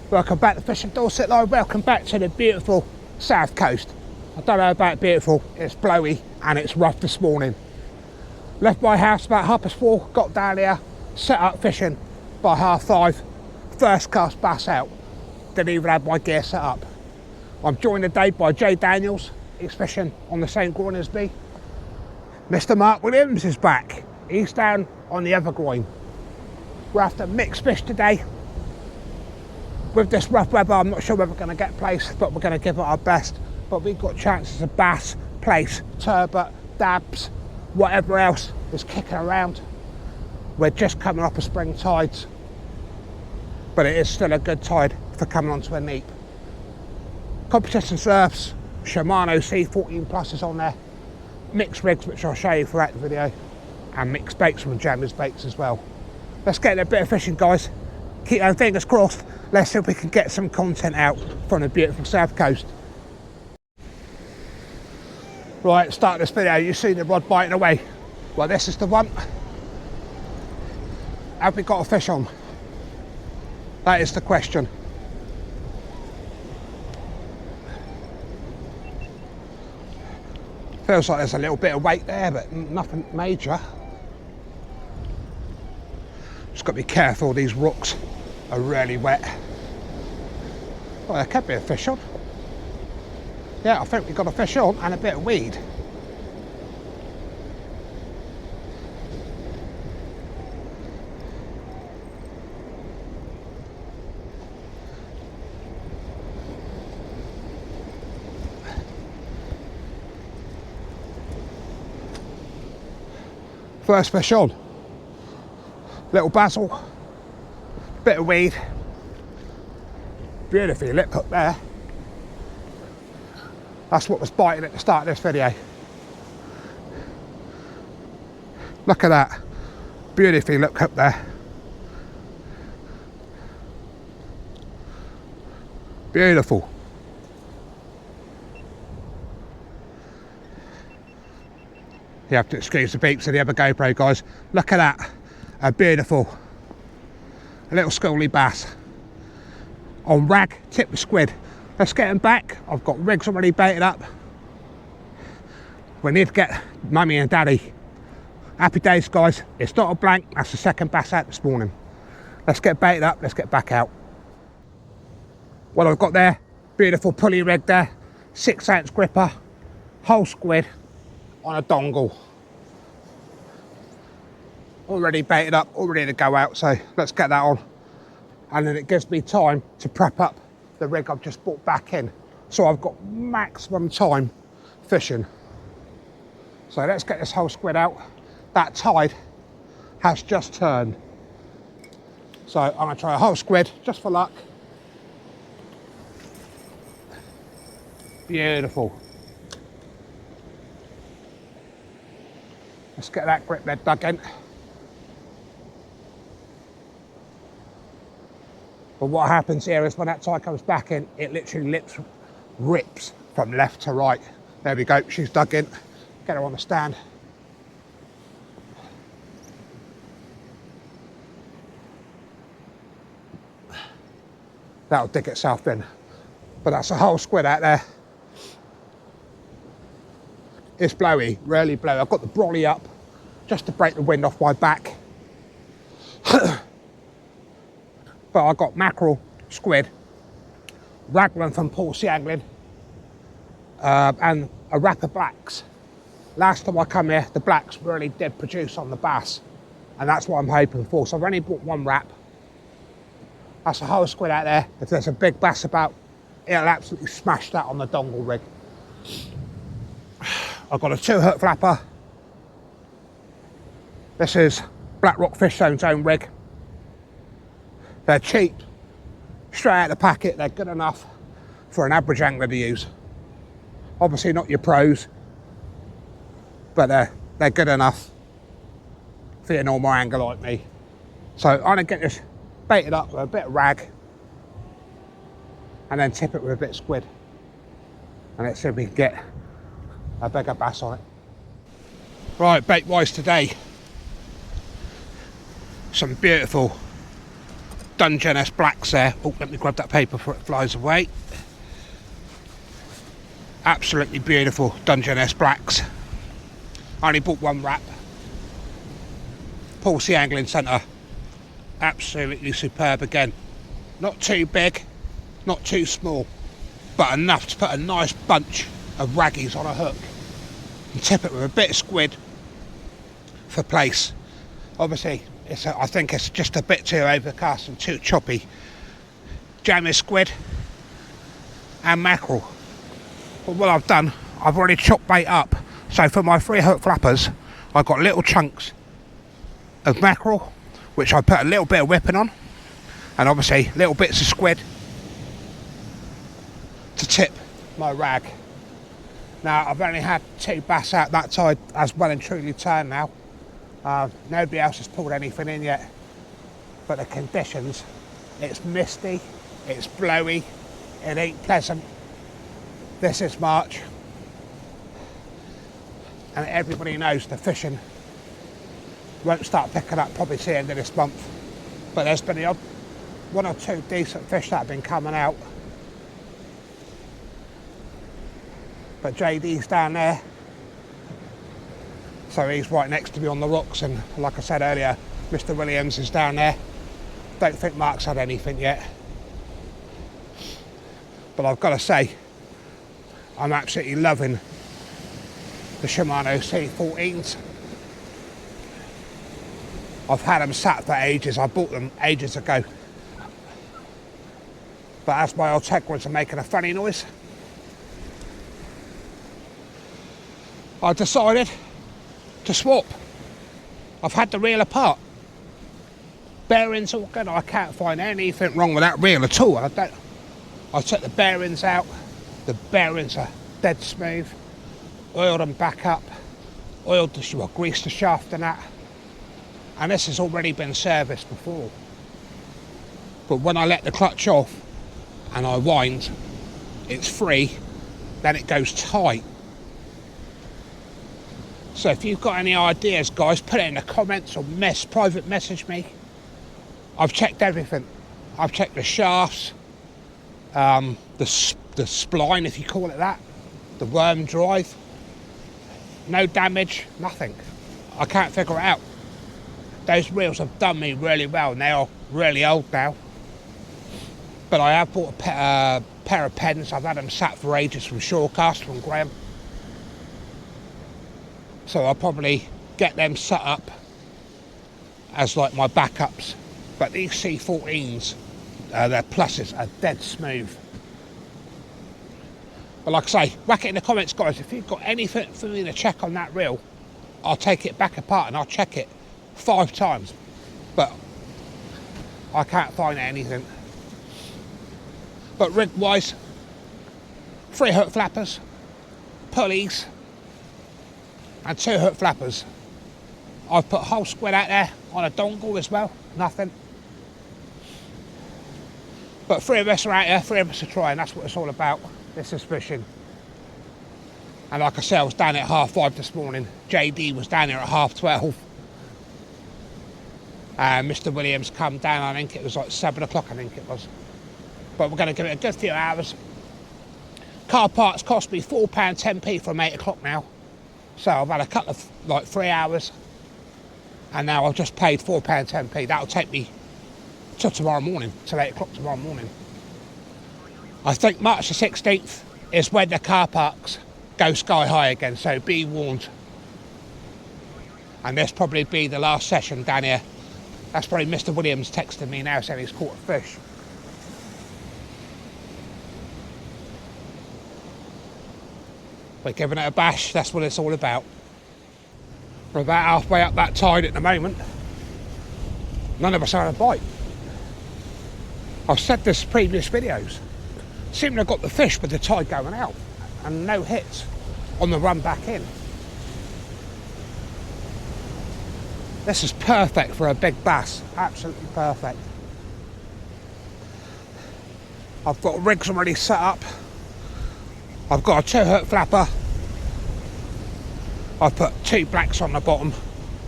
Welcome back to Fishing Dorset Live. Welcome back to the beautiful south coast. I don't know about beautiful, it's blowy and it's rough this morning. Left my house about 4:30, got down here, set up fishing by 5:30. First cast bass out. Didn't even have my gear set up. I'm joined today by Jay Daniels. He's fishing on the same groin as me. Mr. Mark Williams is back. He's down on the other groin. We're after mixed fish today. With this rough weather, I'm not sure whether we're going to get Plaice, but we're going to give it our best. But we've got chances of bass, Plaice, turbot, dabs, whatever else is kicking around. We're just coming off of spring tides, but it is still a good tide for coming onto a neap. Competition surfs, Shimano C14 Plus is on there. Mixed rigs, which I'll show you throughout the video, and mixed baits from Jammers Baits as well. Let's get a bit of fishing, guys. Keep our fingers crossed. Let's see if we can get some content out from the beautiful south coast. Right, start this video, you see the rod biting away. Well, this is the one. Have we got a fish on? That is the question. Feels like there's a little bit of weight there, but nothing major. Just got to be careful, these rocks are really wet. Well, there could be a fish on. Yeah, I think we've got a fish on and a bit of weed. First fish on. Little basil, bit of weed. Beautifully lip hook there. That's what was biting at the start of this video. Look at that. Beautifully lip hook there. Beautiful. You have to excuse the beeps of the other GoPro, guys. Look at that. A beautiful little schoolie bass on rag, tip with squid. Let's get them back. I've got rigs already baited up. We need to get mummy and daddy. Happy days, guys. It's not a blank. That's the second bass out this morning. Let's get baited up. Let's get back out. What I've got there, beautiful pulley rig there, 6-ounce gripper, whole squid on a dongle. Already baited up, all ready to go out, so let's get that on. And then it gives me time to prep up the rig I've just brought back in. So I've got maximum time fishing. So let's get this whole squid out. That tide has just turned. So I'm gonna try a whole squid, just for luck. Beautiful. Let's get that grip lead dug in. But what happens here is when that tide comes back in, it literally rips from left to right. There we go, she's dug in. Get her on the stand. That'll dig itself in. But that's a whole squid out there. It's blowy, really blowy. I've got the brolly up just to break the wind off my back. But I got mackerel, squid, raglan from Plaice angling, and a wrap of blacks. Last time I come here, the blacks really did produce on the bass, and that's what I'm hoping for. So I've only bought one wrap. That's a whole squid out there. If there's a big bass about, it'll absolutely smash that on the dongle rig. I've got a 2-hook flapper. This is Black Rock Fish Zone's own rig. They're cheap, straight out of the packet. They're good enough for an average angler to use. Obviously not your pros, but they're good enough for your normal angler like me. So I'm gonna get this baited up with a bit of rag and then tip it with a bit of squid. And let's see if we can get a bigger bass on it. Right, bait wise today, some beautiful Dungeness blacks there. Oh, let me grab that paper before it flies away. Absolutely beautiful Dungeness blacks. I only bought one wrap. Plaice Angling Centre. Absolutely superb again. Not too big, not too small, but enough to put a nice bunch of raggies on a hook and tip it with a bit of squid for Plaice. Obviously, I think it's just a bit too overcast and too choppy. Jammy squid and mackerel. But what I've done, I've already chopped bait up. So for my 3 hook flappers, I've got little chunks of mackerel, which I put a little bit of whipping on, and obviously little bits of squid to tip my rag. Now I've only had 2 bass out that tide as well and truly turned now. Nobody else has pulled anything in yet, but the conditions, it's misty, it's blowy, it ain't pleasant. This is March, and everybody knows the fishing won't start picking up probably to the end of this month, but there's been the odd 1 or 2 decent fish that have been coming out. But JD's down there, so he's right next to me on the rocks, and like I said earlier, Mr. Williams is down there. Don't think Mark's had anything yet, but I've got to say, I'm absolutely loving the Shimano C14s. I've had them sat for ages. I bought them ages ago, but as my old Tegrins are making a funny noise, I decided to swap. I've had the reel apart. Bearings all good. I can't find anything wrong with that reel at all. I took the bearings out. The bearings are dead smooth. Oiled them back up. Greased the shaft and that. And this has already been serviced before. But when I let the clutch off and I wind, it's free, then it goes tight. So if you've got any ideas, guys, put it in the comments or private message me. I've checked everything. I've checked the shafts, the spline, if you call it that, the worm drive. No damage, nothing. I can't figure it out. Those reels have done me really well, and they are really old now. But I have bought a pair of pens. I've had them sat for ages from Shorecast, from Graham. So I'll probably get them set up as like my backups. But these C14s, their pluses are dead smooth. But like I say, whack it in the comments, guys. If you've got anything for me to check on that reel, I'll take it back apart and I'll check it 5 times. But I can't find anything. But rig wise, 3 hook flappers, pulleys, and 2 hook flappers. I've put whole squid out there on a dongle as well, nothing. But 3 of us are out here, 3 of us are trying, that's what it's all about. This is fishing. And like I said, I was down at 5:30 this morning. JD was down here at 12:30. And Mr. Williams come down, I think it was like 7 o'clock, I think it was. But we're going to give it a good few hours. Car parks cost me £4.10p from 8 o'clock now. So I've had a couple of, like 3 hours. And now I've just paid £4.10p. That'll take me till tomorrow morning, till 8 o'clock tomorrow morning. I think March the 16th is when the car parks go sky high again, so be warned. And this probably be the last session down here. That's probably Mr. Williams texting me now saying he's caught a fish. We're giving it a bash, that's what it's all about. We're about halfway up that tide at the moment. None of us had a bite. I've said this in previous videos. Seem to have got the fish with the tide going out and no hits on the run back in. This is perfect for a big bass, absolutely perfect. I've got rigs already set up. I've got a 2 hook flapper. I've put 2 blacks on the bottom,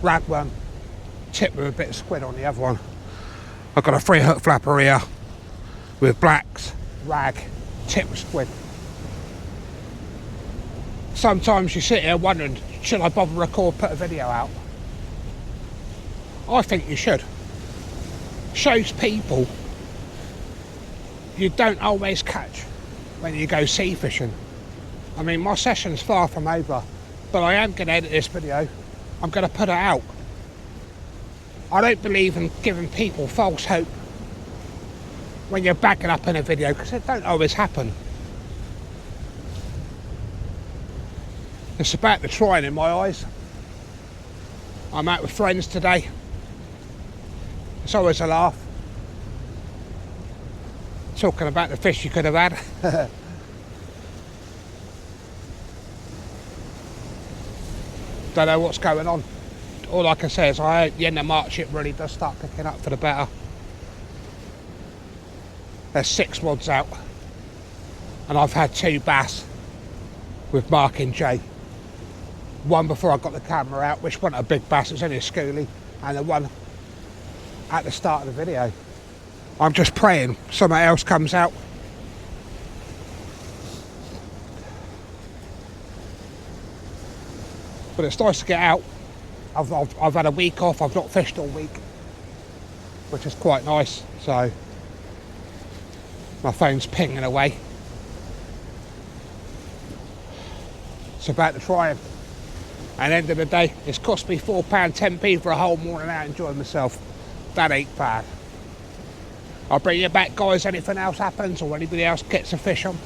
ragworm, tipped with a bit of squid on the other one. I've got a 3 hook flapper here with blacks, rag, tip squid. Sometimes you sit here wondering, should I bother record, put a video out? I think you should. Shows people you don't always catch when you go sea fishing. I mean, my session's far from over, but I am going to edit this video. I'm going to put it out. I don't believe in giving people false hope when you're backing up in a video, because it don't always happen. It's about the trying in my eyes. I'm out with friends today. It's always a laugh. Talking about the fish you could have had. Don't know what's going on. All I can say is I hope the end of March it really does start picking up for the better. There's 6 rods out, and I've had 2 bass with Mark and Jay. One before I got the camera out, which wasn't a big bass, it was only a schoolie, and the one at the start of the video. I'm just praying something else comes out. But it's nice to get out. I've had a week off, I've not fished all week, which is quite nice, so my phone's pinging away. It's about the trying. And end of the day, it's cost me £4, 10p for a whole morning out enjoying myself. That ain't bad. I'll bring you back, guys, anything else happens or anybody else gets a fish on.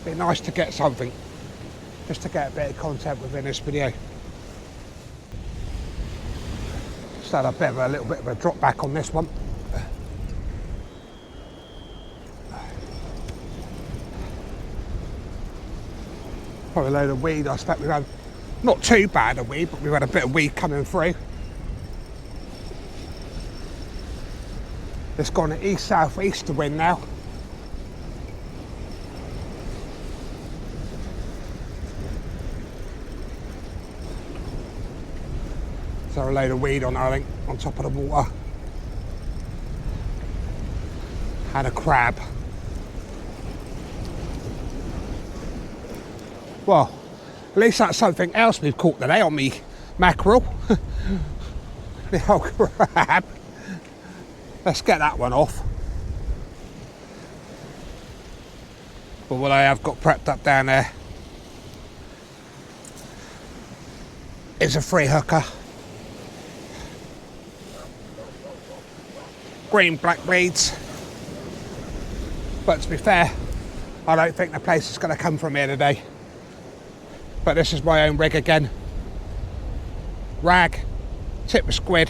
Be nice to get something, just to get a bit of content within this video. Just had a little bit of a drop back on this one. Probably a load of weed. I expect we've had not too bad a weed, but we've had a bit of weed coming through. It's gone east-south-east to wind now. So a load of weed on there, I think, on top of the water. Had a crab. Well, at least that's something else we've caught today on me mackerel. The old crab. Let's get that one off. But what I have got prepped up down there is a 3 hooker. Green black beads. But to be fair, I don't think the Plaice is going to come from here today. But this is my own rig again. Rag, tip of squid,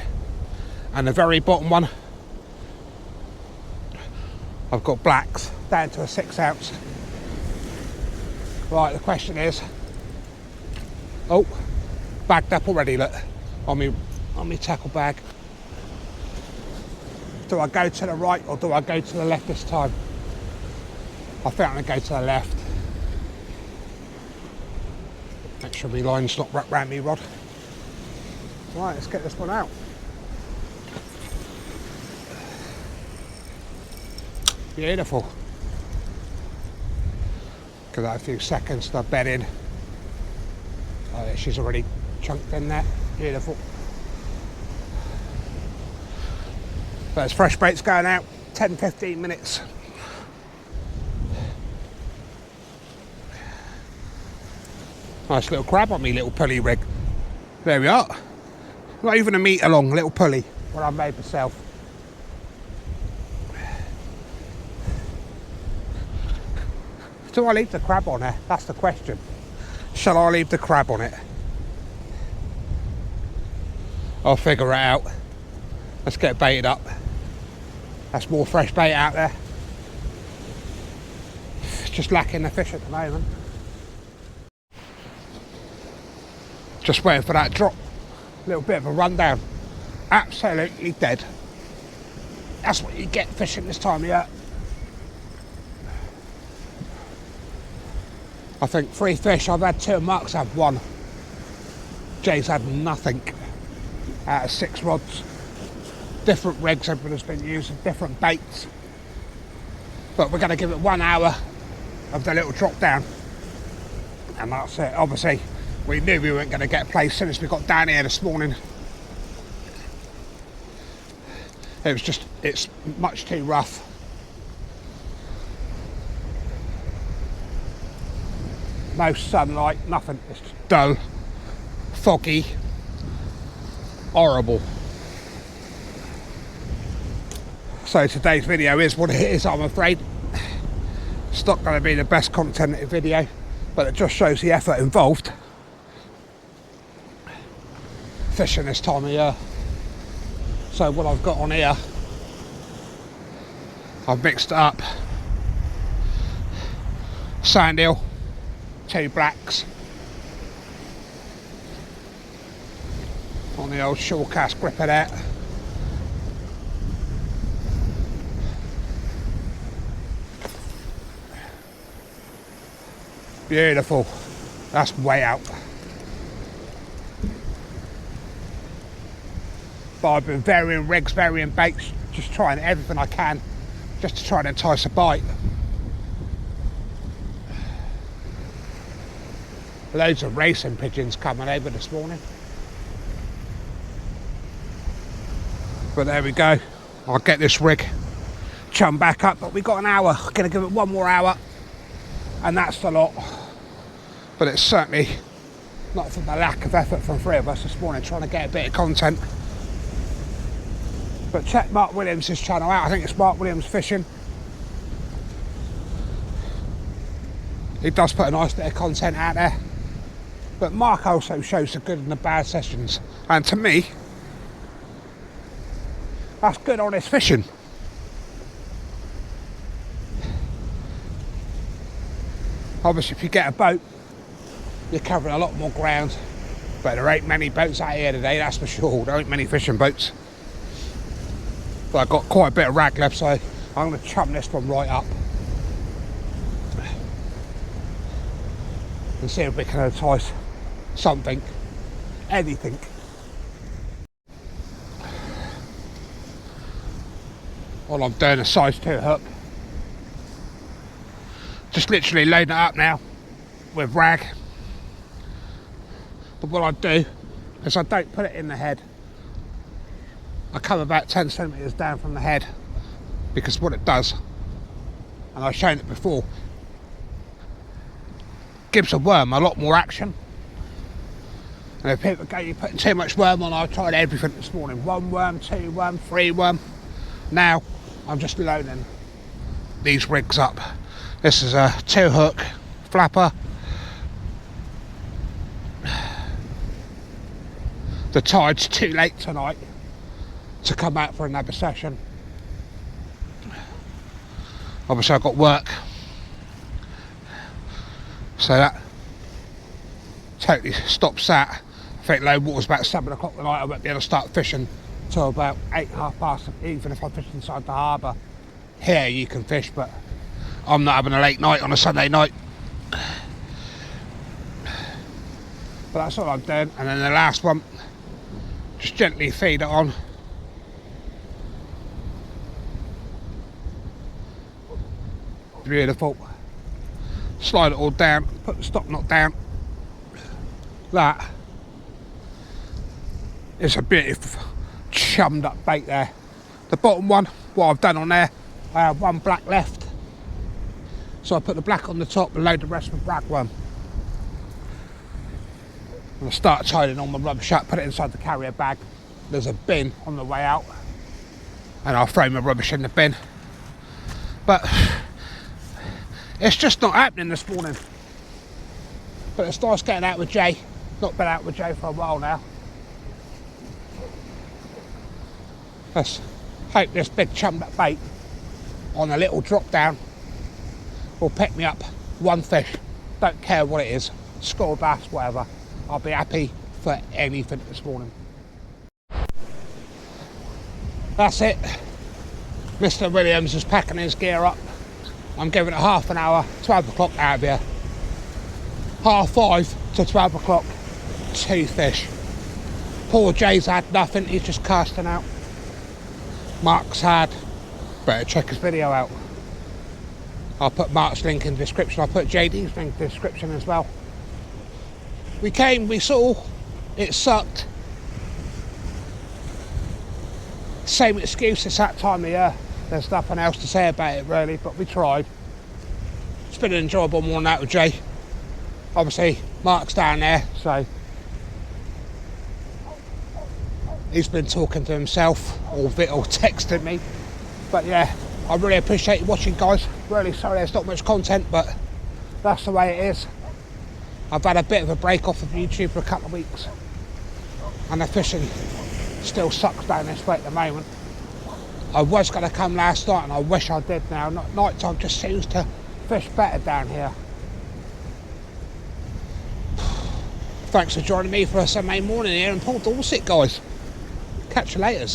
and the very bottom one, I've got blacks down to a 6 ounce. Right, the question is, oh, bagged up already, look, on me tackle bag. Do I go to the right or do I go to the left this time? I think I'm going to go to the left. Make sure my line's not wrapped around me rod. Right, let's get this one out. Beautiful. Give that a few seconds to bed in. Oh yeah, she's already chunked in there. Beautiful. But it's fresh bait's going out, 10-15 minutes. Nice little crab on me little pulley rig. There we are. Not even a metre long, little pulley, what I made myself. Do I leave the crab on there? That's the question. Shall I leave the crab on it? I'll figure it out. Let's get baited up. That's more fresh bait out there. Just lacking the fish at the moment. Just waiting for that drop. A little bit of a rundown. Absolutely dead. That's what you get fishing this time of year. I think 3 fish. I've had 2, Mark's had 1. Jay's had nothing. out of 6 rods. Different rigs everyone's been using, different baits. But we're going to give it 1 hour of the little drop down. And that's it. Obviously, we knew we weren't going to get Plaice as soon as we got down here this morning. It's much too rough. No sunlight, nothing. It's dull, foggy, horrible. So today's video is what it is, I'm afraid. It's not going to be the best content video, but it just shows the effort involved fishing this time of year. So what I've got on here, I've mixed it up. Sand eel, 2 blacks on the old shore cast gripper there. Beautiful. That's way out. But I've been varying rigs, varying baits, just trying everything I can just to try and entice a bite. Loads of racing pigeons coming over this morning. But there we go. I'll get this rig chum back up, but we've got an hour. I'm going to give it 1 more hour, and that's the lot. But it's certainly not for the lack of effort from 3 of us this morning trying to get a bit of content. But check Mark Williams' channel out. I think it's Mark Williams Fishing. He does put a nice bit of content out there. But Mark also shows the good and the bad sessions. And to me, that's good honest fishing. Obviously, if you get a boat, you're covering a lot more ground. But there ain't many boats out here today, that's for sure. There ain't many fishing boats. But I've got quite a bit of rag left, so I'm going to chum this one right up. And see if we can entice something, anything. All I'm doing is size 2 hook. Just literally loading it up now with rag. But what I do is I don't put it in the head. I come about 10 centimetres down from the head, because what it does, and I've shown it before, gives a worm a lot more action. And if people go, you're putting too much worm on, I've tried everything this morning. 1 worm, 2 worm, 3 worm. Now I'm just loading these rigs up. This is a 2 hook flapper. The tide's too late tonight to come out for another session. Obviously I've got work, so that totally stops that. I think low water's about 7 o'clock tonight. I won't be able to start fishing till about 8, half past, even if I fish inside the harbour. Here you can fish, but I'm not having a late night on a Sunday night. But that's all I'm doing. And then the last one, just gently feed it on. Beautiful. Slide it all down, put the stop knot down. That is a beautiful chummed up bait there. The bottom one, what I've done on there, I have 1 black left. So I put the black on the top and load the rest with ragworm. And I start tidying all my rubbish up, put it inside the carrier bag. There's a bin on the way out, and I'll throw my rubbish in the bin. But it's just not happening this morning. But it's nice getting out with Jay. Not been out with Jay for a while now. Let's hope this big chummed up bait on a little drop down will pick me up 1 fish. Don't care what it is, school bass, whatever. I'll be happy for anything this morning. That's it. Mr. Williams is packing his gear up. I'm giving it half an hour, 12 o'clock out of here. 5:30 to 12 o'clock, 2 fish. Poor Jay's had nothing, he's just casting out. Mark's had, better check his video out. I'll put Mark's link in the description, I'll put JD's link in the description as well. We came, we saw, it sucked. Same excuse, it's that time of year. There's nothing else to say about it really, but we tried. It's been an enjoyable morning out with Jay. Obviously, Mark's down there, so he's been talking to himself or texting me. But yeah, I really appreciate you watching, guys. Really sorry there's not much content, but that's the way it is. I've had a bit of a break off of YouTube for a couple of weeks, and the fishing still sucks down this way at the moment. I was going to come last night and I wish I did now. Night time just seems to fish better down here. Thanks for joining me for a Sunday morning here in Port Dorset, guys. Catch you later.